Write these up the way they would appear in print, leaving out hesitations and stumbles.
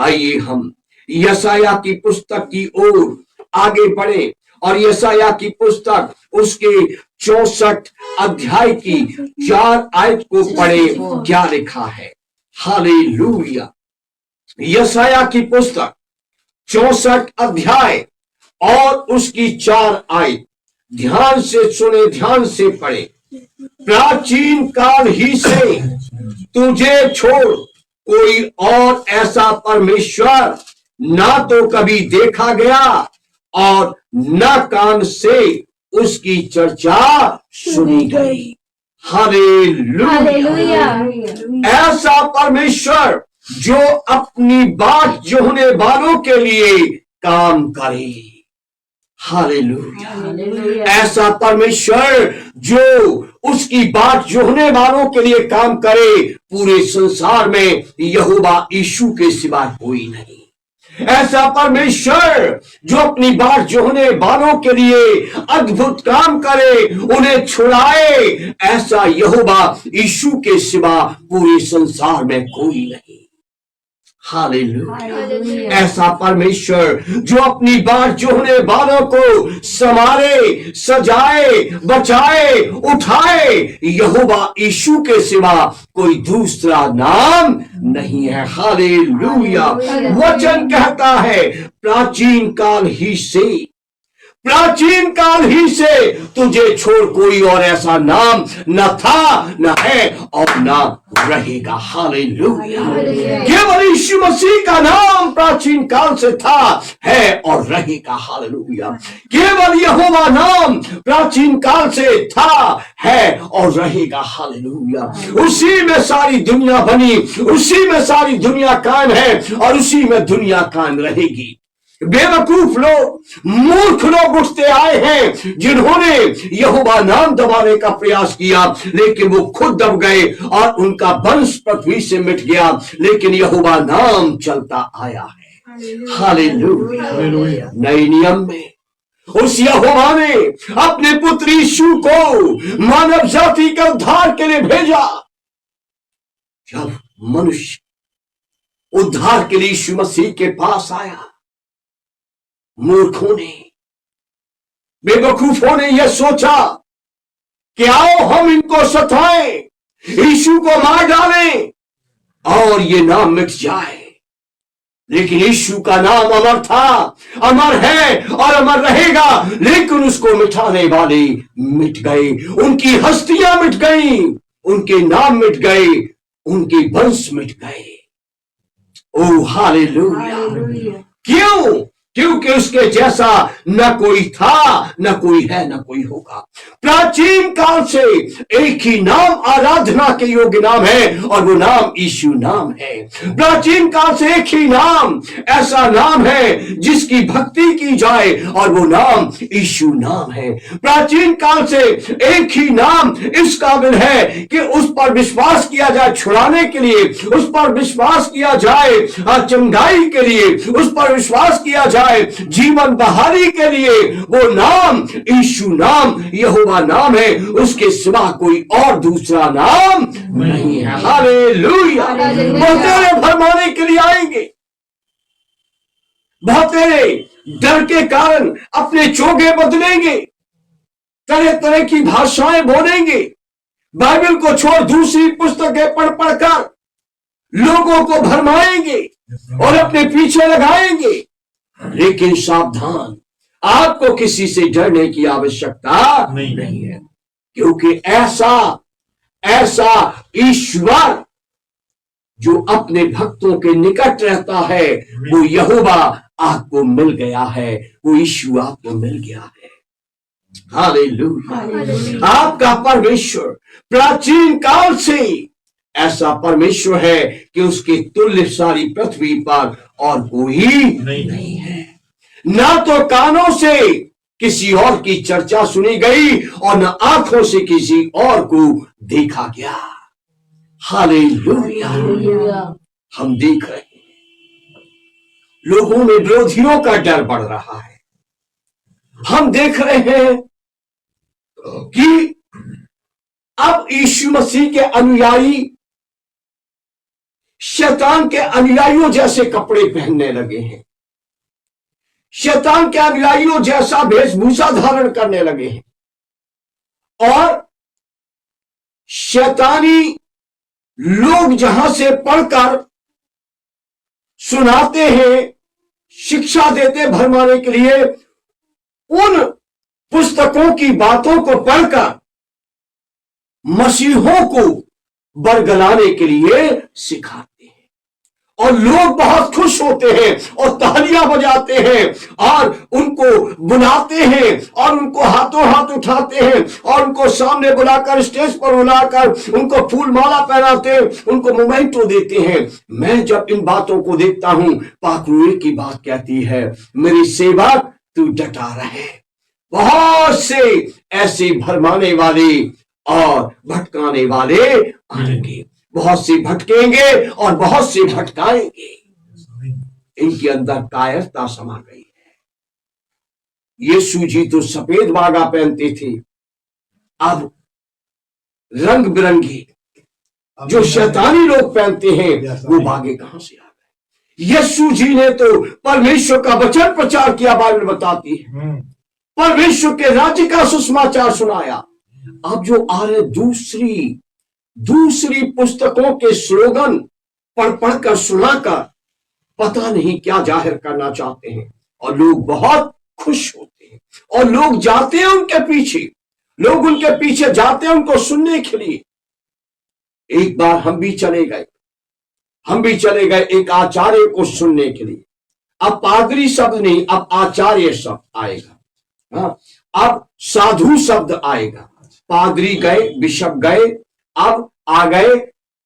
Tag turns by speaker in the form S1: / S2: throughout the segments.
S1: आइए हम यशायाह की पुस्तक की ओर आगे बढ़े और यशायाह की पुस्तक उसके 64 अध्याय की 4 आयत को पढ़े। क्या लिखा है? हालेलुया। यशायाह की पुस्तक 64 अध्याय और उसकी 4 आयत ध्यान से सुने, ध्यान से पढ़े। प्राचीन काल ही से तुझे छोड़ कोई और ऐसा परमेश्वर ना तो कभी देखा गया और न कान से उसकी चर्चा सुनी गई। हालेलुया। ऐसा परमेश्वर जो अपनी बात जोहने वालों के लिए काम करे। हालेलुया। ऐसा परमेश्वर जो उसकी बात जोहने वालों के लिए काम करे। पूरे संसार में यहोवा यीशु के सिवा कोई नहीं। ऐसा परमेश्वर जो अपनी बात जोहने वालों के लिए अद्भुत काम करे, उन्हें छुड़ाए, ऐसा यहोवा यीशु के सिवा पूरे संसार में कोई नहीं। हालेलुया। ऐसा परमेश्वर जो अपनी बात जोहने वालों को संवारे, सजाए, बचाए, उठाए, यहोवा यीशु के सिवा कोई दूसरा नाम नहीं है। हालेलुया। वचन कहता है प्राचीन काल ही से तुझे छोड़ कोई और ऐसा नाम न था, न है और न रहेगा। हालेलुया। केवल यीशु मसीह का नाम प्राचीन काल से था, है और रहेगा। हालेलुया। केवल यहोवा नाम प्राचीन काल से था, है और रहेगा। हालेलुया। उसी में सारी दुनिया बनी, उसी में सारी दुनिया कायम है और उसी में दुनिया कायम रहेगी। बेवकूफ लोग, मूर्ख लोग उठते आए हैं जिन्होंने यहोवा नाम दबाने का प्रयास किया, लेकिन वो खुद दब गए और उनका वंश पृथ्वी से मिट गया। लेकिन यहोवा नाम चलता आया है। हालेलुया। नए नियम में उस यहोवा ने अपने पुत्र यीशु को मानव जाति के उद्धार के लिए भेजा। जब मनुष्य उद्धार के लिए यीशु मसीह के पास आया, मूर्खों ने, बेवकूफों ने यह सोचा कि आओ हम इनको सताएं, यीशु को मार डालें और ये नाम मिट जाए। लेकिन यीशु का नाम अमर था, अमर है और अमर रहेगा। लेकिन उसको मिटाने वाले मिट गए, उनकी हस्तियां मिट गई, उनके नाम मिट गए, उनके वंश मिट गए। ओ हालेलुया। क्यों? क्योंकि उसके जैसा न कोई था, न कोई है, न कोई होगा। प्राचीन काल से एक ही नाम आराधना के योग्य नाम है और वो नाम यीशु नाम है। प्राचीन काल से एक ही नाम, ऐसा नाम है जिसकी भक्ति की जाए और वो नाम यीशु नाम है। प्राचीन काल से एक ही नाम इस काबिल है कि उस पर विश्वास किया जाए छुड़ाने के लिए, उस पर विश्वास किया जाए चंगाई के लिए, उस पर विश्वास किया जाए जीवन बहाली के लिए। वो नाम यीशु नाम, यहोवा नाम है। उसके सिवा कोई और दूसरा नाम नहीं है। हालेलुया। बहुतेरे फरमाने के लिए आएंगे, बहुतेरे डर के कारण अपने चोगे बदलेंगे, तरह तरह की भाषाएं बोलेंगे, बाइबल को छोड़ दूसरी पुस्तकें पढ़ पढ़कर लोगों को भरमाएंगे और अपने पीछे लगाएंगे। लेकिन सावधान, आपको किसी से डरने की आवश्यकता नहीं है, क्योंकि ऐसा ईश्वर जो अपने भक्तों के निकट रहता है, वो यहोवा आपको मिल गया है, वो यीशु आपको मिल गया है। हालेलुया। आपका परमेश्वर प्राचीन काल से ऐसा परमेश्वर है कि उसके तुल्य सारी पृथ्वी पर और कोई नहीं है। ना तो कानों से किसी और की चर्चा सुनी गई और न आंखों से किसी और को देखा गया। हालेलुया। हम देख रहे हैं लोगों में विरोधियों का डर बढ़ रहा है। हम देख रहे हैं कि अब यीशु मसीह के अनुयायी शैतान के अनुयायियों जैसे कपड़े पहनने लगे हैं, शैतान के अनुयायियों जैसा वेशभूषा धारण करने लगे हैं। और शैतानी लोग जहां से पढ़कर सुनाते हैं, शिक्षा देते भरमाने के लिए, उन पुस्तकों की बातों को पढ़कर मसीहों को बरगलाने के लिए सिखाते हैं। और लोग बहुत खुश होते हैं और तालियां बजाते हैं और उनको बुलाते हैं और उनको हाथों हाथ उठाते हैं और उनको सामने बुलाकर, स्टेज पर बुलाकर उनको फूल माला पहनाते हैं, उनको मोमेंटो देते हैं। मैं जब इन बातों को देखता हूं, पाकरूए की बात कहती है, मेरी सेवक तू डटा रहे। बहुत से ऐसे भरमाने वाले और भटकाने वाले आएंगे, बहुत से भटकेंगे और बहुत से भटकाएंगे। इनके अंदर कायरता समा गई है। यीशु जी तो सफेद बागा पहनते थे, अब रंग बिरंगी जो शैतानी लोग पहनते हैं वो बागे कहां से आ गए। यीशु जी ने तो परमेश्वर का वचन प्रचार किया, बाइबल बताती है, परमेश्वर के राज्य का सुसमाचार सुनाया। अब जो आ रहे दूसरी पुस्तकों के स्लोगन पढ़कर सुनाकर पता नहीं क्या जाहिर करना चाहते हैं, और लोग बहुत खुश होते हैं और लोग जाते हैं उनके पीछे, लोग उनके पीछे जाते हैं उनको सुनने के लिए। एक बार हम भी चले गए एक आचार्य को सुनने के लिए। अब पादरी शब्द नहीं, अब आचार्य शब्द आएगा। हाँ, अब साधु शब्द आएगा। पादरी गए, बिशप गए, अब आ गए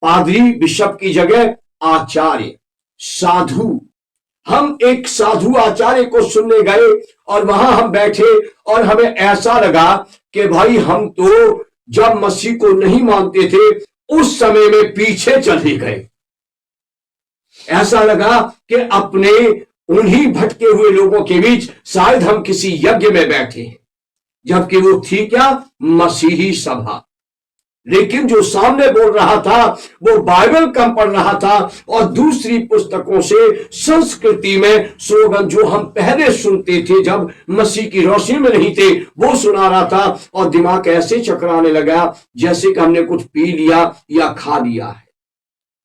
S1: पादरी बिशप की जगह आचार्य, साधु। हम एक साधु आचार्य को सुनने गए और वहां हम बैठे और हमें ऐसा लगा कि भाई हम तो जब मसीह को नहीं मानते थे उस समय में पीछे चले गए। ऐसा लगा कि अपने उन्हीं भटके हुए लोगों के बीच शायद हम किसी यज्ञ में बैठे हैं, जबकि वो थी क्या? मसीही सभा। लेकिन जो सामने बोल रहा था वो बाइबल कम पढ़ रहा था और दूसरी पुस्तकों से संस्कृति में स्लोगन जो हम पहले सुनते थे जब मसीह की रोशनी में नहीं थे वो सुना रहा था। और दिमाग ऐसे चकराने लगा जैसे कि हमने कुछ पी लिया या खा लिया है।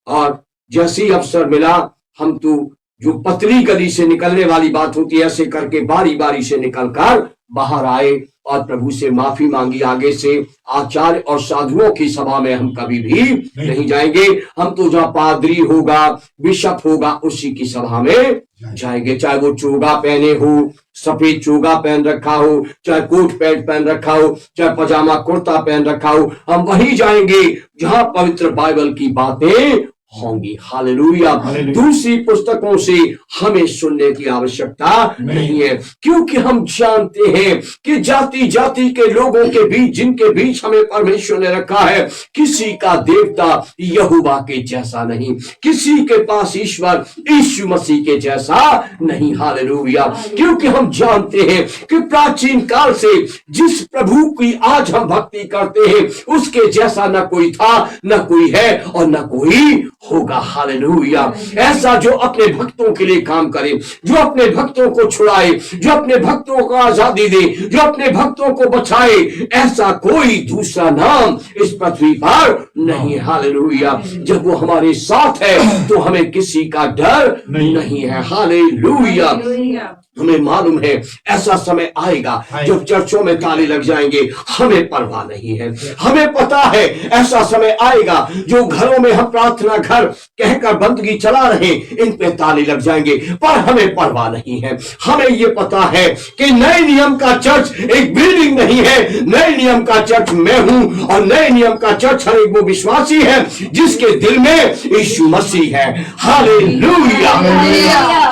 S1: और जैसे ही अवसर मिला हम तो जो पतली गली से निकलने वाली बात होती है ऐसे करके बारी बारी से निकलकर बाहर आए और प्रभु से माफी मांगी। आगे से आचार्य और साधुओं की सभा में हम कभी भी नहीं जाएंगे। हम तो जहां पादरी होगा, बिशप होगा, उसी की सभा में जाएंगे, चाहे वो चोगा पहने हो, सफेद चोगा पहन रखा हो, चाहे कोट पैंट पहन रखा हो, चाहे पजामा कुर्ता पहन रखा हो, हम वहीं जाएंगे जहां पवित्र बाइबल की बातें होंगी। हालेलुया। दूसरी पुस्तकों से हमें सुनने की आवश्यकता नहीं है, क्योंकि हम जानते हैं कि जाति जाति के लोगों के बीच, जिनके बीच हमें परमेश्वर ने रखा है, किसी का देवता यहोवा के जैसा नहीं, किसी के पास ईश्वर यीशु मसीह के जैसा नहीं। हालेलुया। क्योंकि हम जानते हैं कि प्राचीन काल से जिस प्रभु की आज हम भक्ति करते हैं उसके जैसा न कोई था, न कोई है और न कोई होगा। हालेलुया। ऐसा जो अपने भक्तों के लिए काम करे, जो अपने भक्तों को छुड़ाए, जो अपने भक्तों को आजादी दे, जो अपने भक्तों को बचाए, ऐसा कोई दूसरा नाम इस पृथ्वी पर नहीं है। हालेलुया। जब वो हमारे साथ है तो हमें किसी का डर नहीं है। हालेलुया। हमें मालूम है ऐसा समय आएगा जब चर्चों में ताले लग जाएंगे, हमें परवाह नहीं है। हमें पता है ऐसा समय आएगा जो घरों में हम प्रार्थना घर कहकर बंदगी चला रहे, इन पे ताले लग जाएंगे, पर हमें परवाह नहीं है। हमें ये पता है कि नए नियम का चर्च एक बिल्डिंग नहीं है, नए नियम का चर्च मैं हूं और नए नियम का चर्च हर एक वो विश्वासी है जिसके दिल में यीशु मसीह है। हालेलुया।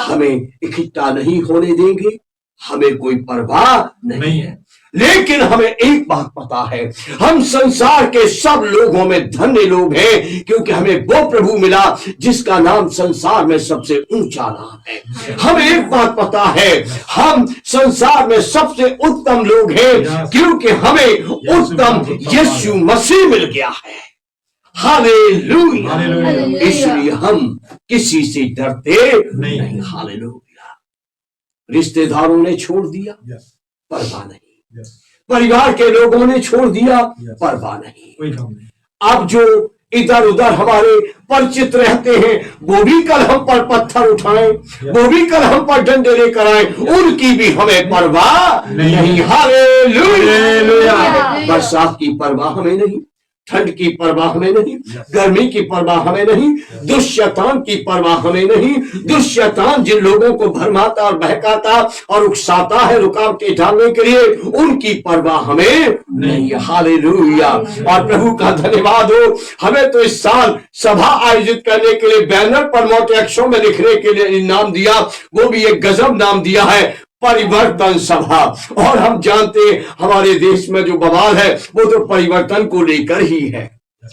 S1: हमें इकट्ठा नहीं होने देंगे, हमें कोई परवाह नहीं है। लेकिन हमें एक बात पता है, हम संसार के सब लोगों में धन्य लोग हैं, क्योंकि हमें वो प्रभु मिला जिसका नाम संसार में सबसे ऊंचा नाम है। हमें एक बात पता है, हम संसार में सबसे उत्तम लोग हैं, क्योंकि हमें उत्तम यीशु मसीह मिल गया है। हालेलुया।
S2: हालेलुया।
S1: इसलिए हम किसी से डरते नहीं। हालेलुया। रिश्तेदारों ने छोड़ दिया, परवाह नहीं। परिवार के लोगों ने छोड़ दिया, परवाह नहीं। अब जो इधर उधर हमारे परिचित रहते हैं, वो भी कल हम पर पत्थर उठाएं, वो भी कल हम पर डंडे लेकर आए, उनकी भी हमें परवाह नहीं। हालेलुया। बरसात की परवाह हमें नहीं, ठंड की परवाह हमें नहीं, गर्मी की परवाह हमें नहीं, दुष्शैतान की परवाह हमें नहीं। दुष्शैतान जिन लोगों को भरमाता और बहकाता और उकसाता है रुकावटें डालने के लिए, उनकी परवाह हमें नहीं। हालेलुया। और प्रभु का धन्यवाद हो, हमें तो इस साल सभा आयोजित करने के लिए बैनर पर मोटे अक्षरों में लिखने के लिए नाम दिया, वो भी एक गजब नाम दिया है, परिवर्तन सभा। और हम जानते हैं हमारे देश में जो बवाल है वो तो परिवर्तन को लेकर ही है।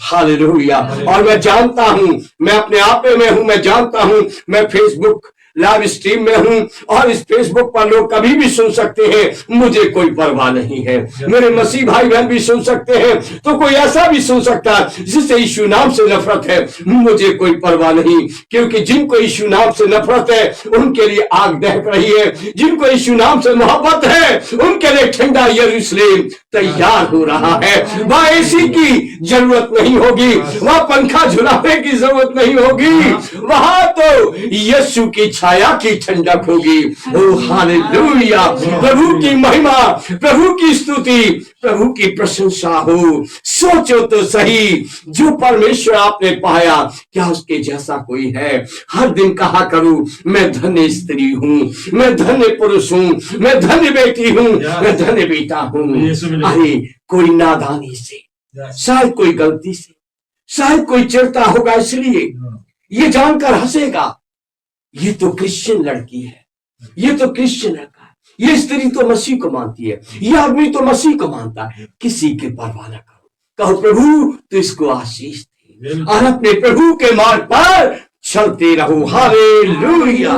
S1: हालेलुया। और मैं जानता हूं, मैं अपने आपे में हूं, मैं जानता हूं, मैं फेसबुक लाइव स्ट्रीम में हूं और इस फेसबुक पर लोग कभी भी सुन सकते हैं, मुझे कोई परवाह नहीं है। मेरे मसीह भाई बहन भी सुन सकते हैं, तो कोई ऐसा भी सुन सकता है जिसे यीशु नाम से नफरत है, मुझे कोई परवाह नहीं। क्योंकि जिनको यीशु नाम से नफरत है उनके लिए आग दहक रही है, जिनको यीशु नाम से मोहब्बत है उनके लिए ठंडा यरूशलेम तैयार हो रहा है। वह एसी की जरूरत नहीं होगी, वह पंखा झुलाने की जरूरत नहीं होगी, वहां तो यीशु की छाया की ठंडक होगी। ओ हालेलुया। प्रभु की महिमा, प्रभु की स्तुति, प्रभु की प्रशंसा हो। सोचो तो सही, जो परमेश्वर आपने पाया क्या उसके जैसा कोई है? हर दिन कहा करूं, मैं धन्य स्त्री हूं, मैं धन्य पुरुष हूं, मैं धन्य बेटी हूं, मैं धन्य बेटा हूं। अरे कोई नादानी से, शायद कोई गलती से, शायद कोई चिढ़ता होगा, इसलिए ये जानकर हंसेगा, ये तो क्रिश्चियन लड़की है, ये तो क्रिश्चियन लड़का है, ये स्त्री तो मसीह को मानती है, ये आदमी तो मसीह को मानता है। किसी की परवाह न करो, कहो प्रभु तो इसको आशीष दे और अपने प्रभु के मार्ग पर चलते रहो। हालेलुया।